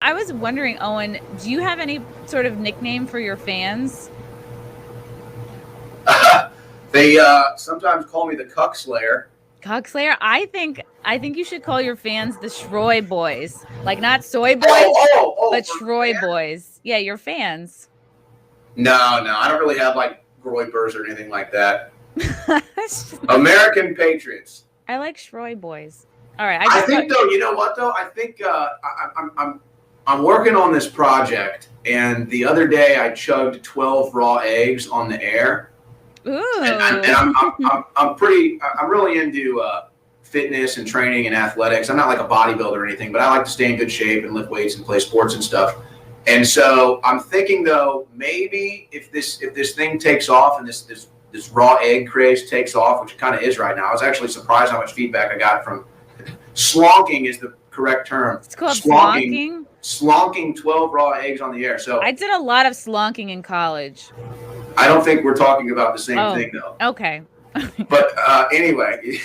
I was wondering, Owen, do you have any sort of nickname for your fans? They sometimes call me the Cuck Slayer. Cuck Slayer? I think you should call your fans the Shroy Boys. Like not soy boys, but Shroy Boys. Yeah, your fans. No, I don't really have like Groypers or anything like that. American Patriots. I like Shroy Boys. All right. I think though, you know what though? I think I'm working on this project, and the other day I chugged 12 raw eggs on the air. Ooh. And I'm really into fitness and training and athletics. I'm not like a bodybuilder or anything, but I like to stay in good shape and lift weights and play sports and stuff. And so I'm thinking though, maybe if this thing takes off and this raw egg craze takes off, which it kind of is right now. I was actually surprised how much feedback I got from slonking is the correct term. It's called slonking. Slonking 12 raw eggs on the air. So I did a lot of slonking in college. I don't think we're talking about the same thing though. Okay. But anyway,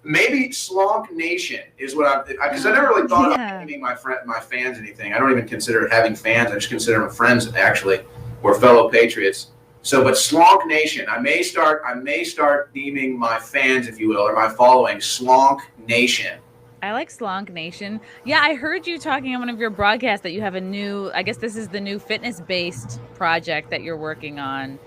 maybe Slonk Nation is what because I never really thought about naming my fans anything. I don't even consider having fans. I just consider them friends actually, or fellow patriots. So, but Slonk Nation, I may start deeming my fans, if you will, or my following Slonk Nation. I like Slonk Nation. Yeah, I heard you talking on one of your broadcasts that you have a new, I guess this is the new fitness-based project that you're working on.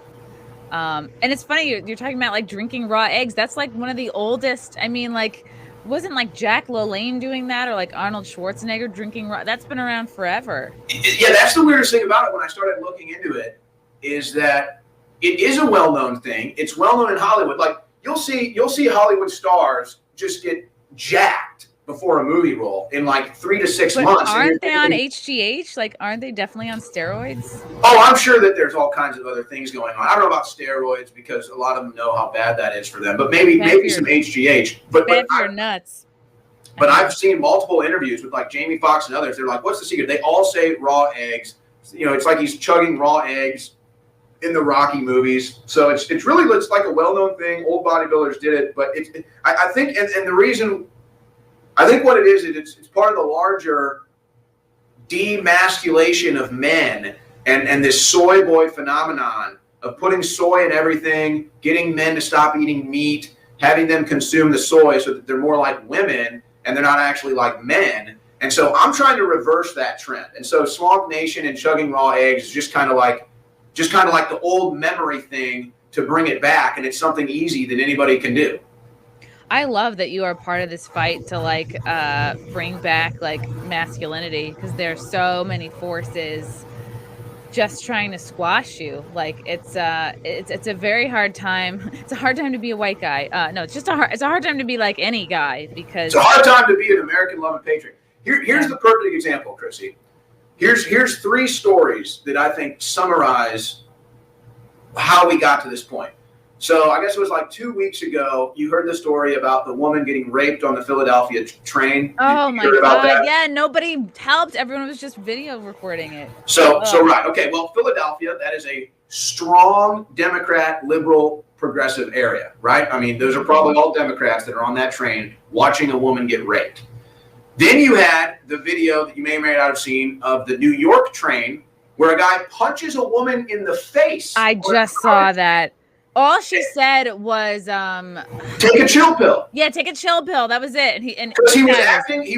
And it's funny, you're talking about like drinking raw eggs. That's like one of the oldest, I mean, like, wasn't like Jack LaLanne doing that or like Arnold Schwarzenegger drinking raw? That's been around forever. Yeah, that's the weirdest thing about it when I started looking into it, is that it is a well-known thing. It's well-known in Hollywood. Like, you'll see Hollywood stars just get jacked before a movie role in like 3 to 6 months. Aren't they on HGH? Like, aren't they definitely on steroids? Oh, I'm sure that there's all kinds of other things going on. I don't know about steroids because a lot of them know how bad that is for them. But maybe some HGH. But you're nuts. But I've seen multiple interviews with like Jamie Foxx and others. They're like, "What's the secret?" They all say raw eggs. You know, it's like he's chugging raw eggs in the Rocky movies. So it's like a well-known thing. Old bodybuilders did it, but I think and the reason. I think what it is, it's part of the larger demasculation of men and this soy boy phenomenon of putting soy in everything, getting men to stop eating meat, having them consume the soy so that they're more like women and they're not actually like men. And so I'm trying to reverse that trend. And so Swamp Nation and chugging raw eggs is just kind of like the old memory thing to bring it back. And it's something easy that anybody can do. I love that you are part of this fight to like bring back like masculinity, because there's so many forces just trying to squash you. Like it's a very hard time. It's a hard time to be a white guy. No, it's a hard time to be like any guy, because it's a hard time to be an American loving patriot. Here's the perfect example, Chrissy. Here's 3 stories that I think summarize how we got to this point. So I guess it was like 2 weeks ago, you heard the story about the woman getting raped on the Philadelphia train. Oh my God. Yeah, nobody helped. Everyone was just video recording it. So right. Okay. Well, Philadelphia, that is a strong Democrat, liberal, progressive area, right? I mean, those are probably all Democrats that are on that train watching a woman get raped. Then you had the video that you may or may not have seen of the New York train where a guy punches a woman in the face. I just saw that. All she said was, "Take a chill pill." Yeah, take a chill pill. That was it. Because he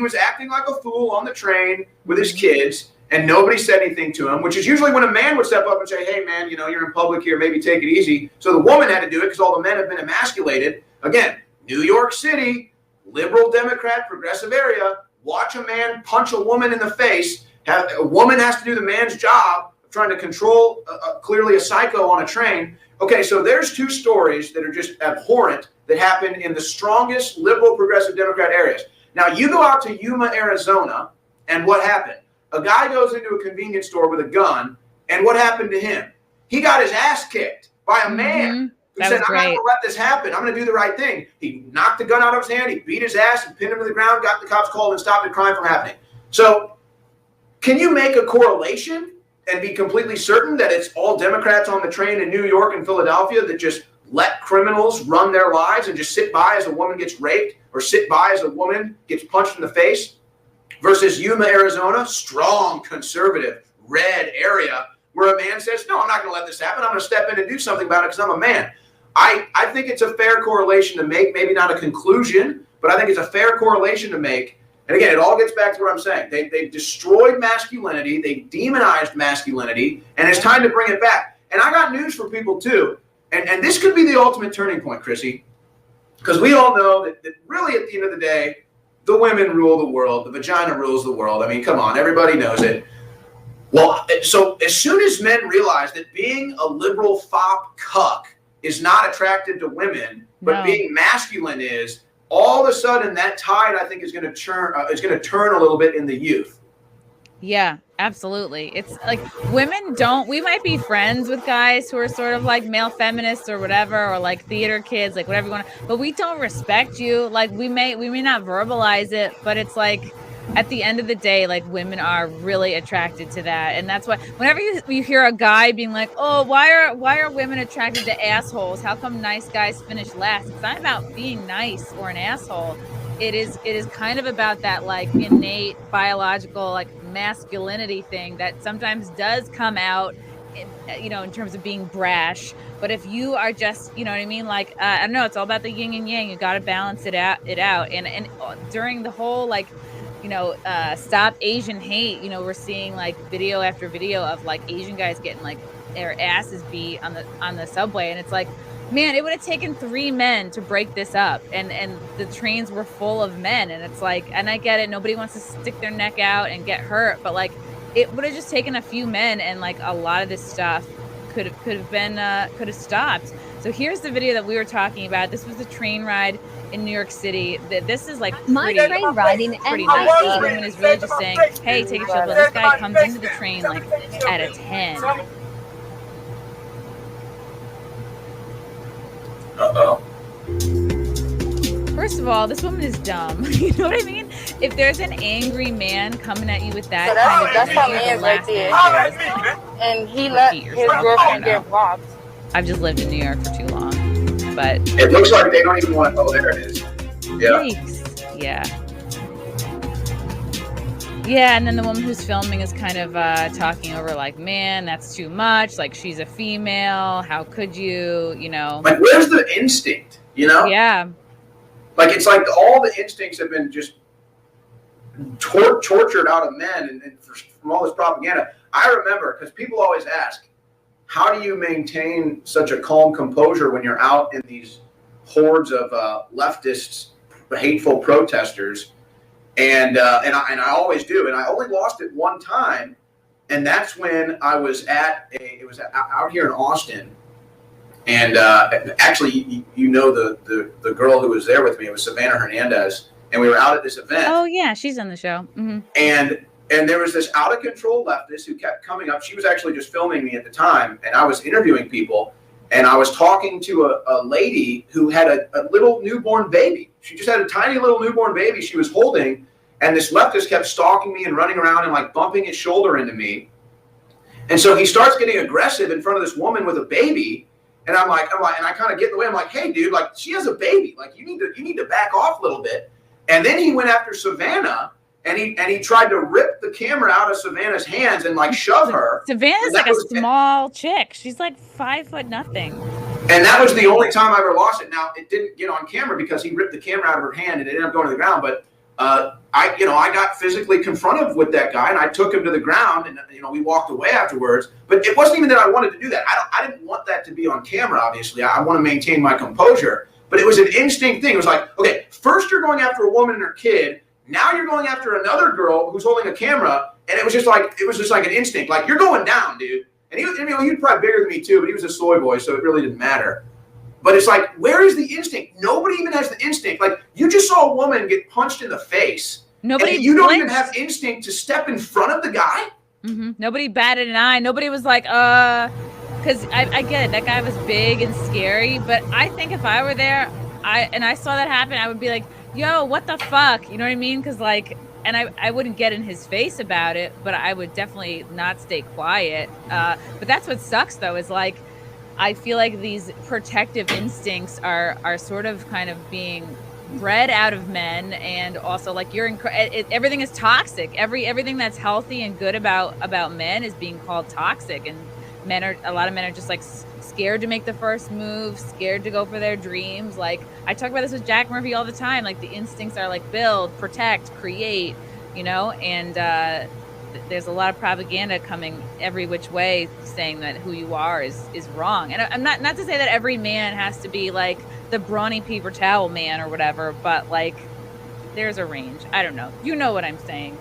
was acting like a fool on the train with his kids, and nobody said anything to him. Which is usually when a man would step up and say, "Hey, man, you know, you're in public here. Maybe take it easy." So the woman had to do it because all the men have been emasculated. Again, New York City, liberal, Democrat, progressive area. Watch a man punch a woman in the face. A woman has to do the man's job of trying to control clearly a psycho on a train. Okay, so there's 2 stories that are just abhorrent that happen in the strongest liberal, progressive Democrat areas. Now, you go out to Yuma, Arizona, and what happened? A guy goes into a convenience store with a gun, and what happened to him? He got his ass kicked by a man who said, "I'm not going to let this happen. I'm going to do the right thing." He knocked the gun out of his hand, he beat his ass and pinned him to the ground, got the cops called, and stopped the crime from happening. So can you make a correlation and be completely certain that it's all Democrats on the train in New York and Philadelphia that just let criminals run their lives and just sit by as a woman gets raped or sit by as a woman gets punched in the face? versus Yuma, Arizona, strong, conservative, red area, where a man says, no, I'm not going to let this happen. I'm going to step in and do something about it because I'm a man. I think it's a fair correlation to make, maybe not a conclusion, but I think it's a fair correlation to make. And again, it all gets back to what I'm saying. They destroyed masculinity. They demonized masculinity, and it's time to bring it back. And I got news for people too. And this could be the ultimate turning point, Chrissy, because we all know that really at the end of the day, the women rule the world. The vagina rules the world. I mean, come on, everybody knows it. Well, so as soon as men realize that being a liberal fop cuck is not attractive to women, but being masculine is, all of a sudden that tide, I think, is going to turn a little bit in the youth. Yeah, absolutely. It's like we might be friends with guys who are sort of like male feminists or whatever, or like theater kids, like whatever you want, but we don't respect you. Like we may not verbalize it, but it's like, at the end of the day, like women are really attracted to that. And that's why whenever you hear a guy being like, oh, why are women attracted to assholes? How come nice guys finish last? It's not about being nice or an asshole. It is kind of about that like innate biological like masculinity thing that sometimes does come out, in terms of being brash. But if you are just, you know what I mean? Like, I don't know, it's all about the yin and yang. You got to balance it out. And during the whole like, stop Asian hate, we're seeing like video after video of like Asian guys getting like their asses beat on the subway. And it's like, man, it would have taken 3 men to break this up. And the trains were full of men. And it's like, and I get it. Nobody wants to stick their neck out and get hurt. But like, it would have just taken a few men, and like a lot of this stuff could have stopped. So here's the video that we were talking about. This was the train ride in New York City. This is like my train riding in pretty NYC. nice. This woman is really just saying, hey, take a chill. But this guy comes into the train like at a 10. Uh-oh. First of all, this woman is dumb. You know what I mean? If there's an angry man coming at you with that that's how man right there. And he let his girlfriend get robbed. I've just lived in New York for too long. But it looks like they don't even want to. Oh, there it is. Yeah. Yikes. Yeah, and then the woman who's filming is kind of talking over like, man, that's too much. Like, she's a female. How could you, Like, where's the instinct, Yeah. Like, it's like all the instincts have been just tortured out of men and from all this propaganda. I remember, because people always ask, how do you maintain such a calm composure when you're out in these hordes of leftists, hateful protesters? And I always do. And I only lost it one time, and that's when I was out here in Austin. And actually, the girl who was there with me, it was Savannah Hernandez, and we were out at this event. Oh yeah, she's on the show. Mm-hmm. And there was this out of control leftist who kept coming up. She was actually just filming me at the time, and I was interviewing people, and I was talking to a lady who had a little newborn baby. She just had a tiny little newborn baby she was holding, and this leftist kept stalking me and running around and like bumping his shoulder into me. And so he starts getting aggressive in front of this woman with a baby. And I'm like, and I kind of get in the way. I'm like, hey, dude, like, she has a baby. Like, you need to back off a little bit. And then he went after Savannah, and he tried to rip the camera out of Savannah's hands and like shove her. Savannah's like a small chick. She's like 5 foot nothing. And that was the only time I ever lost it. Now, it didn't get on camera because he ripped the camera out of her hand and it ended up going to the ground. But I got physically confronted with that guy, and I took him to the ground, and we walked away afterwards. But it wasn't even that I wanted to do that. I didn't want that to be on camera. Obviously, I want to maintain my composure. But it was an instinct thing. It was like, okay, first you're going after a woman and her kid. Now you're going after another girl who's holding a camera, and it was just like an instinct. Like, you're going down, dude. And he was probably bigger than me too, but he was a soy boy, so it really didn't matter. But it's like, where is the instinct? Nobody even has the instinct. Like, you just saw a woman get punched in the face. Nobody. And you don't even have instinct to step in front of the guy. Mm-hmm. Nobody batted an eye. Nobody was like, because I get it. That guy was big and scary. But I think if I were there, I saw that happen, I would be like, yo, what the fuck? You know what I mean? Because like, and I wouldn't get in his face about it, but I would definitely not stay quiet. But that's what sucks though, is like, I feel like these protective instincts are sort of kind of being bred out of men, and also like everything is toxic. Everything that's healthy and good about men is being called toxic, and a lot of men are just like scared to make the first move, scared to go for their dreams. Like I talk about this with Jack Murphy all the time. Like the instincts are like build, protect, create, and there's a lot of propaganda coming every which way saying that who you are is wrong. And I'm not to say that every man has to be like the brawny paper towel man or whatever, but like there's a range. I don't know. You know what I'm saying.